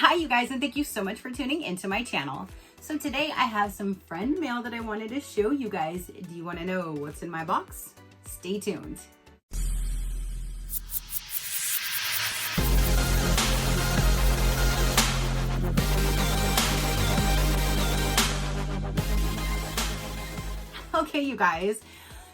Hi you guys, and thank you so much for tuning into my channel. So today I have some friend mail that I wanted to show you guys. Do you want to know what's in my box? Stay tuned. Okay, you guys.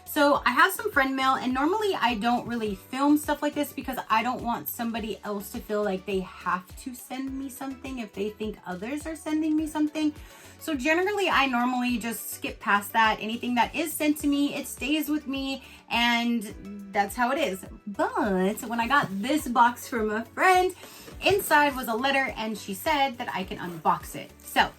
So I have some friend mail, and normally I don't really film stuff like this because I don't want somebody else to feel like they have to send me something if they think others are sending me something. So generally I normally just skip past that. Anything that is sent to me, it stays with me, and that's how it is. But when I got this box from a friend, inside was a letter and she said that I can unbox it. So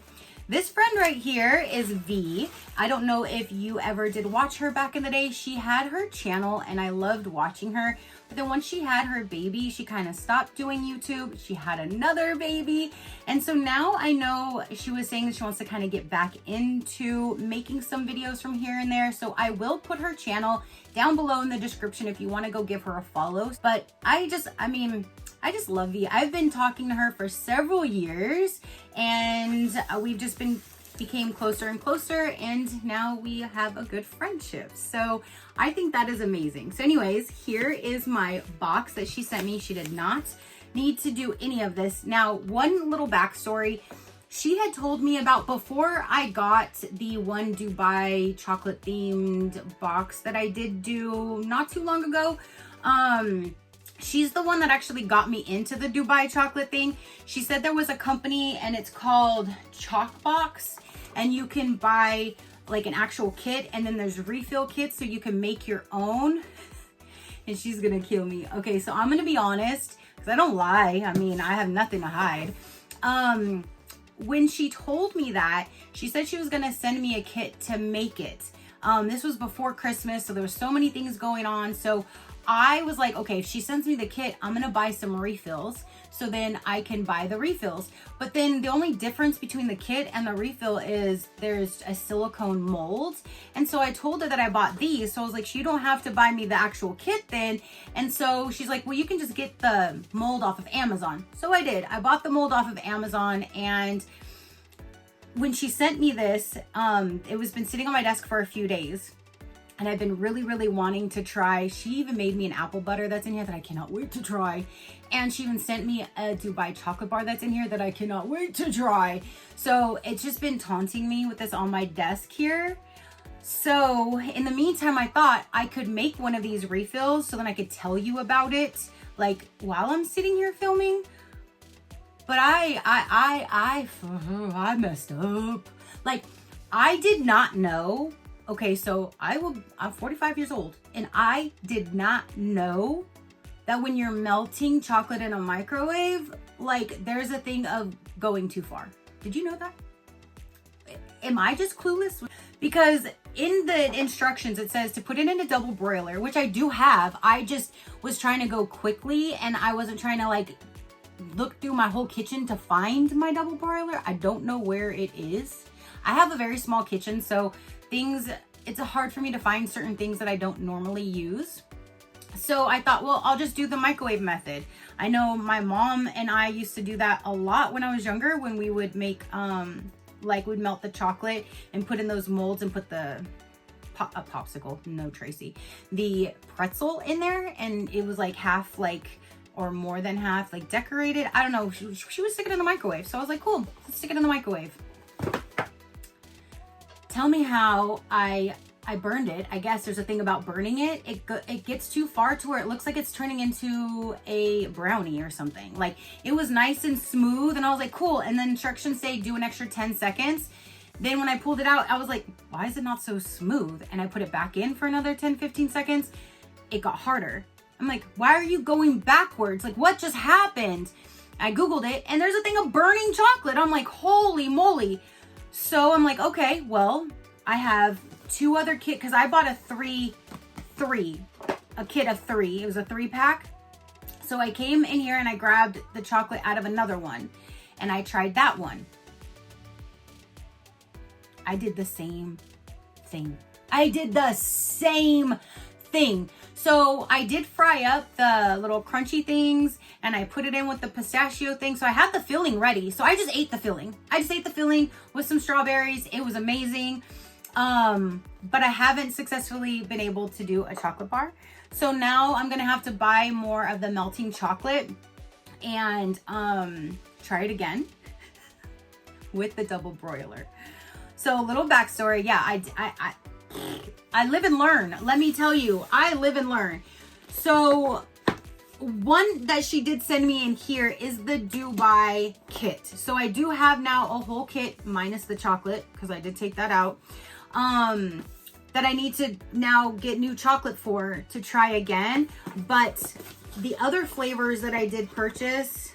this friend right here is V. I don't know if you ever did watch her back in the day. She had her channel and I loved watching her. But then once she had her baby, she kind of stopped doing YouTube. She had another baby. And so now I know she was saying that she wants to kind of get back into making some videos from here and there. So I will put her channel down below in the description if you want to go give her a follow. But I just love V. I've been talking to her for several years and we've just became closer and closer, and now we have a good friendship. So I think that is amazing. So anyways, here is my box that she sent me. She did not need to do any of this. Now, one little backstory. She had told me about before I got the one Dubai chocolate themed box that I did do not too long ago. She's the one that actually got me into the Dubai chocolate thing. She said there was a company and it's called Chalkbox, and you can buy like an actual kit, and then there's refill kits so you can make your own. And she's gonna kill me. Okay, so I'm gonna be honest, because I don't lie. I mean, I have nothing to hide. When she told me that, she said she was gonna send me a kit to make it. This was before Christmas, so there was so many things going on. So I was like, okay, if she sends me the kit, I'm gonna buy some refills so then I can buy the refills. But then the only difference between the kit and the refill is there's a silicone mold. And so I told her that I bought these. So I was like, you don't have to buy me the actual kit then. And so she's like, well, you can just get the mold off of Amazon. So I did. I bought the mold off of Amazon, and when she sent me this, it was been sitting on my desk for a few days. And I've been really wanting to try. She even made me an apple butter that's in here that I cannot wait to try. And she even sent me a Dubai chocolate bar that's in here that I cannot wait to try. So it's just been taunting me with this on my desk here. So in the meantime, I thought I could make one of these refills so then I could tell you about it, like while I'm sitting here filming. But I messed up. Like, I did not know. Okay, so I'm 45 years old, and I did not know that when you're melting chocolate in a microwave, like, there's a thing of going too far. Did you know that? Am I just clueless? Because in the instructions, it says to put it in a double broiler, which I do have. I just was trying to go quickly, and I wasn't trying to like look through my whole kitchen to find my double broiler. I don't know where it is. I have a very small kitchen, so it's hard for me to find certain things that I don't normally use. So I thought, well, I'll just do the microwave method. I know my mom and I used to do that a lot when I was younger, when we would make, we'd melt the chocolate and put in those molds and put the popsicle, no Tracy, the pretzel in there. And it was like half, or more than half, decorated. I don't know. She would stick it in the microwave. So I was like, cool, let's stick it in the microwave. Tell me how I burned it. I guess there's a thing about burning it. It gets too far to where it looks like it's turning into a brownie or something. Like, it was nice and smooth, and I was like, cool. And then instructions say do an extra 10 seconds. Then when I pulled it out, I was like, why is it not so smooth? And I put it back in for another 10, 15 seconds. It got harder. I'm like, why are you going backwards? Like, what just happened? I Googled it, and there's a thing of burning chocolate. I'm like, holy moly. So I'm like, okay, well, I have two other kits, because I bought a kit of 3. It was a 3-pack. So I came in here and I grabbed the chocolate out of another one, and I tried that one. I did the same thing. So I did fry up the little crunchy things and I put it in with the pistachio thing. So I had the filling ready. So I just ate the filling. I just ate the filling with some strawberries. It was amazing. But I haven't successfully been able to do a chocolate bar. So now I'm gonna have to buy more of the melting chocolate and try it again with the double broiler. So a little backstory. Yeah, I live and learn. Let me tell you, I live and learn. So one that she did send me in here is the Dubai kit. So I do have now a whole kit minus the chocolate because I did take that out. That I need to now get new chocolate for to try again. But the other flavors that I did purchase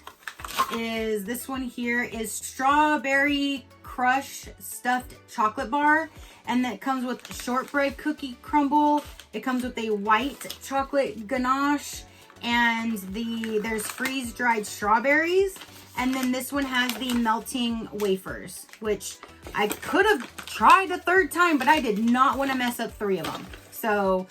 is this one here is strawberry crush stuffed chocolate bar, and that comes with shortbread cookie crumble. It comes with a white chocolate ganache, and there's freeze dried strawberries. And then this one has the melting wafers, which I could have tried a third time, but I did not want to mess up 3 of them. So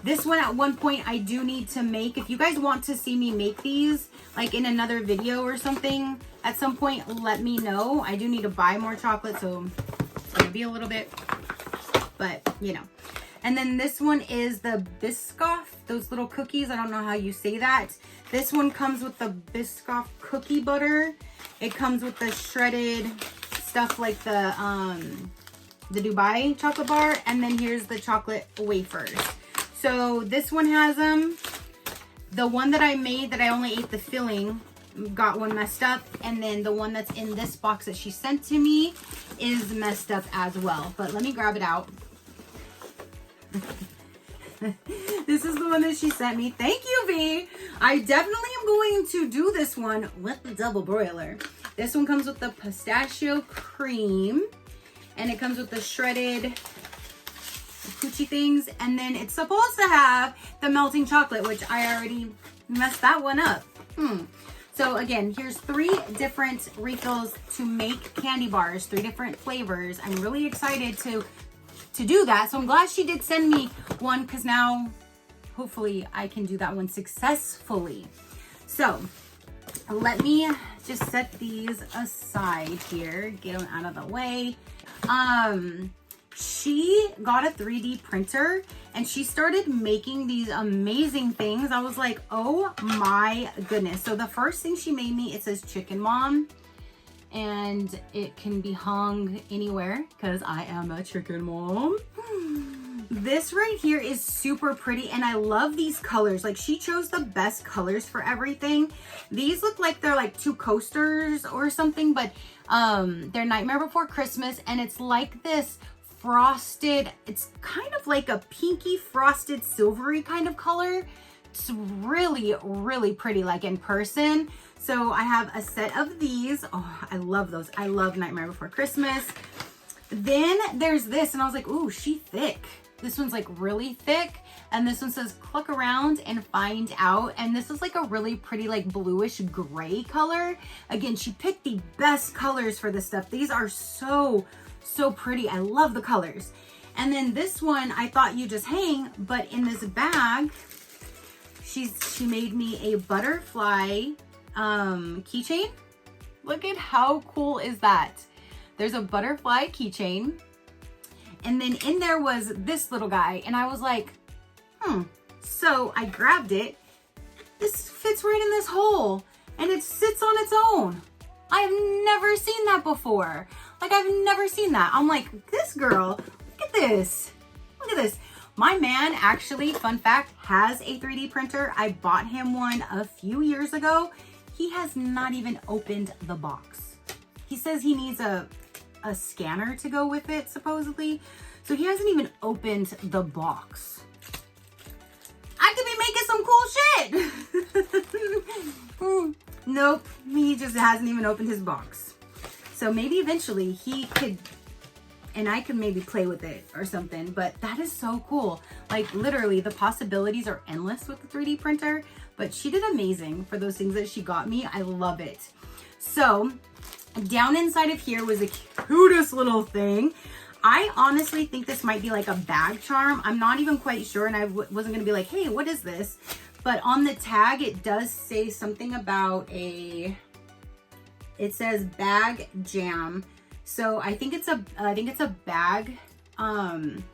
this one at one point I do need to make. If you guys want to see me make these like in another video or something at some point, let me know. I do need to buy more chocolate, so it's gonna be a little bit, but you know. And then this one is the Biscoff, those little cookies. I don't know how you say that. This one comes with the Biscoff cookie butter. It comes with the shredded stuff like the Dubai chocolate bar. And then here's the chocolate wafers. So this one has them. The one that I made that I only ate the filling got one messed up. And then the one that's in this box that she sent to me is messed up as well. But let me grab it out. This is the one that she sent me. Thank you, V. I definitely am going to do this one with the double broiler. This one comes with the pistachio cream, and it comes with the shredded coochie things, and then it's supposed to have the melting chocolate, which I already messed that one up. So again, here's 3 different refills to make candy bars, 3 different flavors. I'm really excited to do that. So I'm glad she did send me one, because now hopefully I can do that one successfully. So let me just set these aside here, get them out of the way. She got a 3D printer and she started making these amazing things. I was like, oh my goodness. So the first thing she made me, it says Chicken Mom. And it can be hung anywhere because I am a chicken mom. This right here is super pretty, and I love these colors. Like, she chose the best colors for everything. These look like they're like 2 coasters or something, but they're Nightmare Before Christmas, and it's like this frosted, it's kind of like a pinky frosted silvery kind of color. It's really, really pretty, like in person. So I have a set of these. Oh, I love those. I love Nightmare Before Christmas. Then there's this, and I was like, ooh, she thick. This one's like really thick. And this one says cluck around and find out. And this is like a really pretty like bluish gray color. Again, she picked the best colors for this stuff. These are so pretty. I love the colors. And then this one, I thought you just hang, but in this bag, she made me a butterfly keychain. Look at how cool is that. There's a butterfly keychain, and then in there was this little guy, and I was like, so I grabbed it. This fits right in this hole, and it sits on its own. I've never seen that before. Like, I've never seen that. I'm like, this girl, look at this. Look at this. My man actually, fun fact, has a 3D printer. I bought him one a few years ago. He has not even opened the box. He says he needs a scanner to go with it, supposedly. So he hasn't even opened the box. I could be making some cool shit. Nope, he just hasn't even opened his box. So maybe eventually he could, and I could maybe play with it or something, but that is so cool. Like, literally, the possibilities are endless with the 3D printer, but she did amazing for those things that she got me. I love it. So down inside of here was the cutest little thing. I honestly think this might be like a bag charm. I'm not even quite sure, and I wasn't gonna be like, hey, what is this? But on the tag, it does say something about it says bag jam. So I think it's a bag charm.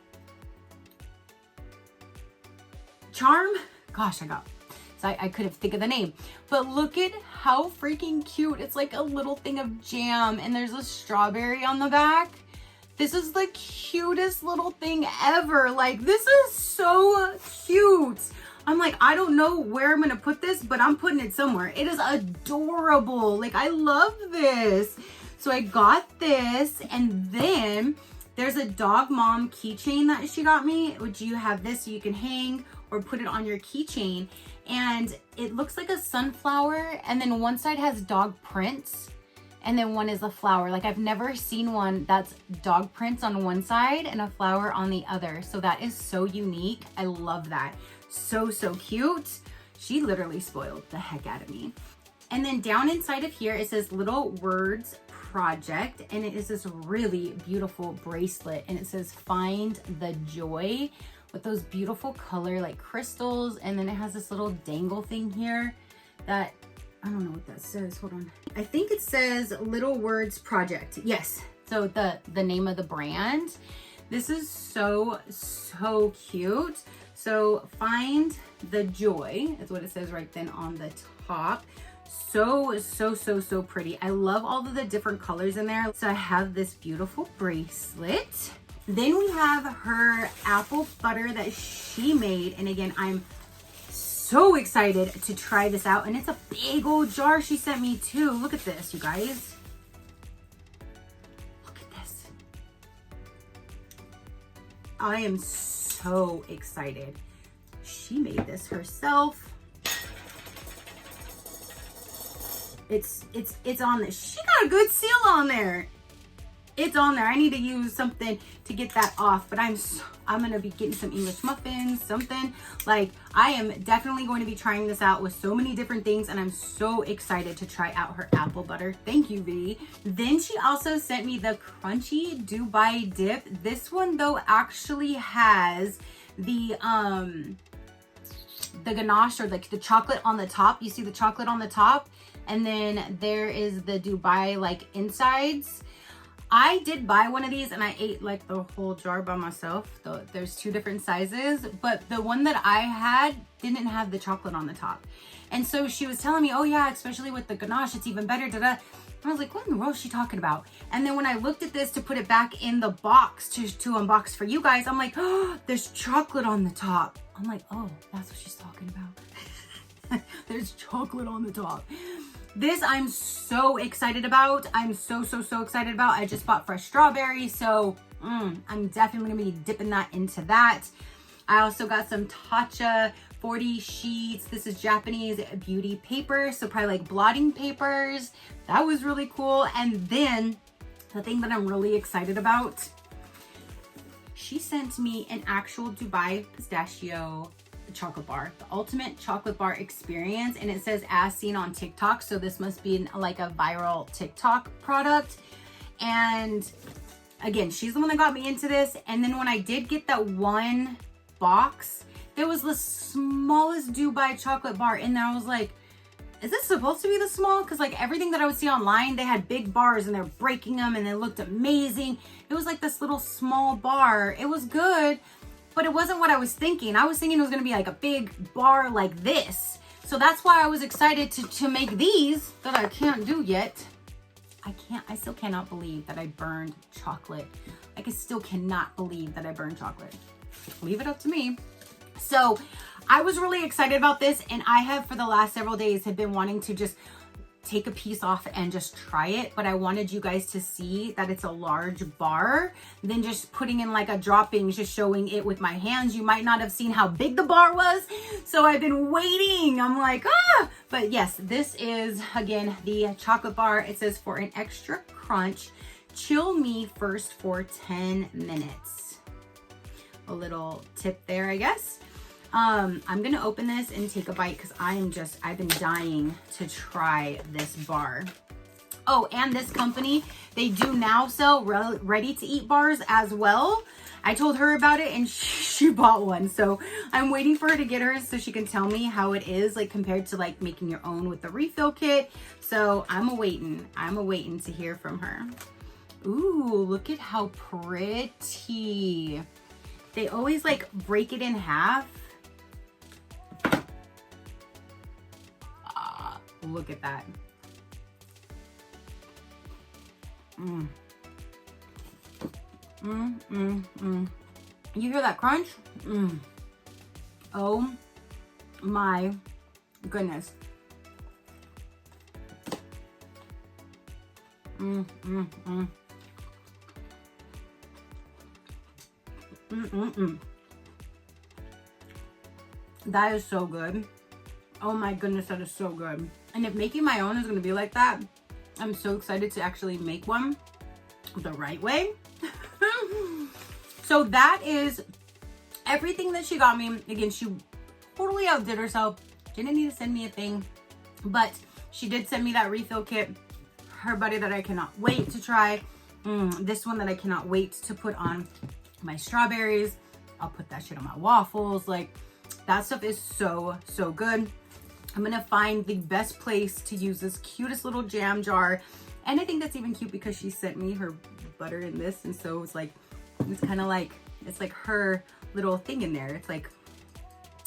Gosh, I couldn't think of the name, but look at how freaking cute. It's like a little thing of jam, and there's a strawberry on the back. This is the cutest little thing ever. Like, this is so cute. I'm like, I don't know where I'm gonna put this, but I'm putting it somewhere. It is adorable. Like, I love this. So I got this, and then there's a dog mom keychain that she got me, which you have this so you can hang or put it on your keychain. And it looks like a sunflower, and then one side has dog prints, and then one is a flower. Like, I've never seen one that's dog prints on one side and a flower on the other. So that is so unique. I love that. So cute. She literally spoiled the heck out of me. And then down inside of here, it says Little Words Project, and it is this really beautiful bracelet, and it says Find the Joy, with those beautiful color like crystals. And then it has this little dangle thing here that, I don't know what that says. Hold on. I think it says Little Words Project. Yes. So the name of the brand. This is so cute. So Find the Joy is what it says right then on the top. So pretty. I love all of the different colors in there. So I have this beautiful bracelet. Then we have her apple butter that she made. And again, I'm so excited to try this out. And it's a big old jar she sent me too. Look at this, you guys. Look at this. I am so excited. She made this herself. It's on this. She got a good seal on there. It's on there. I need to use something to get that off, but I'm gonna be getting some English muffins, something. Like, I am definitely going to be trying this out with so many different things, and I'm so excited to try out her apple butter. Thank you, V. Then she also sent me the crunchy Dubai dip. This one though actually has the ganache, or the chocolate on the top. You see the chocolate on the top, and then there is the Dubai like insides. I did buy one of these and I ate like the whole jar by myself. There's two different sizes, but the one that I had didn't have the chocolate on the top. And so she was telling me, oh yeah, especially with the ganache, it's even better. And I was like, what in the world is she talking about? And then when I looked at this to put it back in the box to unbox for you guys, I'm like, oh, there's chocolate on the top. I'm like, oh, that's what she's talking about. There's chocolate on the top. This I'm so excited about. I'm so excited about. I just bought fresh strawberries, so I'm definitely gonna be dipping that into that. I also got some Tatcha 40 sheets. This is Japanese beauty paper, so probably like blotting papers. That was really cool. And then the thing that I'm really excited about, she sent me an actual Dubai pistachio chocolate bar, the ultimate chocolate bar experience, and it says as seen on TikTok, so this must be like a viral TikTok product. And again, she's the one that got me into this. And then when I did get that one box, there was the smallest Dubai chocolate bar in there. I was like, is this supposed to be the small? Because like everything that I would see online, they had big bars and they're breaking them and they looked amazing. It was like this little small bar. It was good, but it wasn't what I was thinking. I was thinking it was gonna be like a big bar like this. So that's why I was excited to make these that I can't do yet. I still cannot believe that I burned chocolate. Like, I still cannot believe that I burned chocolate. Leave it up to me. So I was really excited about this, and I have for the last several days have been wanting to just take a piece off and just try it, but I wanted you guys to see that it's a large bar than just putting in like a dropping, just showing it with my hands. You might not have seen how big the bar was, so I've been waiting. I'm like, but yes, this is again the chocolate bar. It says for an extra crunch, chill me first for 10 minutes. A little tip there, I guess. I'm gonna open this and take a bite because I've been dying to try this bar. Oh, and this company, they do now sell ready-to-eat bars as well. I told her about it and she bought one. So I'm waiting for her to get hers so she can tell me how it is, like compared to like making your own with the refill kit. So I'm awaiting to hear from her. Ooh, look at how pretty. They always like break it in half. Look at that. You hear that crunch? Oh my goodness. That is so good. Oh my goodness, that is so good. And if making my own is going to be like that, I'm so excited to actually make one the right way. So that is everything that she got me. Again, she totally outdid herself. Didn't need to send me a thing, but she did send me that refill kit. Her buddy that I cannot wait to try. This one that I cannot wait to put on my strawberries. I'll put that shit on my waffles. Like, that stuff is so, so good. I'm gonna find the best place to use this cutest little jam jar. And I think that's even cute because she sent me her butter in this. And so it's like, it's kind of like, it's like her little thing in there. It's like,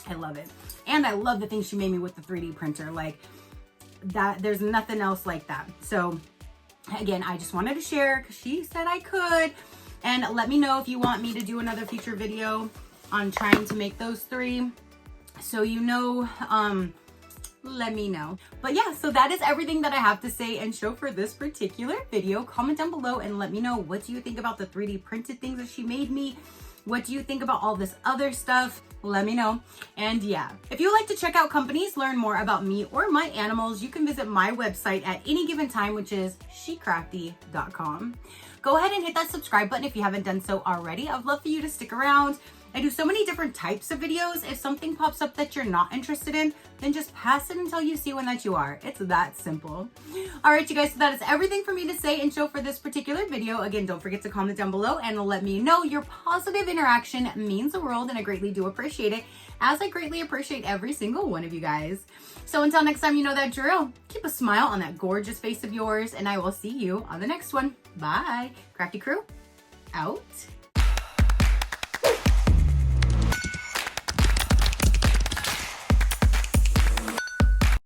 I love it. And I love the thing she made me with the 3D printer. Like that, there's nothing else like that. So again, I just wanted to share because she said I could. And let me know if you want me to do another future video on trying to make those 3. So you know, let me know. But yeah, so that is everything that I have to say and show for this particular video. Comment down below and let me know, what do you think about the 3D printed things that she made me? What do you think about all this other stuff? Let me know. And yeah, if you would like to check out companies, learn more about me or my animals, you can visit my website at any given time, which is SheCrafty.com. Go ahead and hit that subscribe button if you haven't done so already. I would love for you to stick around. I do so many different types of videos. If something pops up that you're not interested in, then just pass it until you see one that you are. It's that simple. All right, you guys, so that is everything for me to say and show for this particular video. Again, don't forget to comment down below and let me know. Your positive interaction means the world and I greatly do appreciate it, as I greatly appreciate every single one of you guys. So until next time, you know that drill. Keep a smile on that gorgeous face of yours and I will see you on the next one. Bye. Crafty crew, out.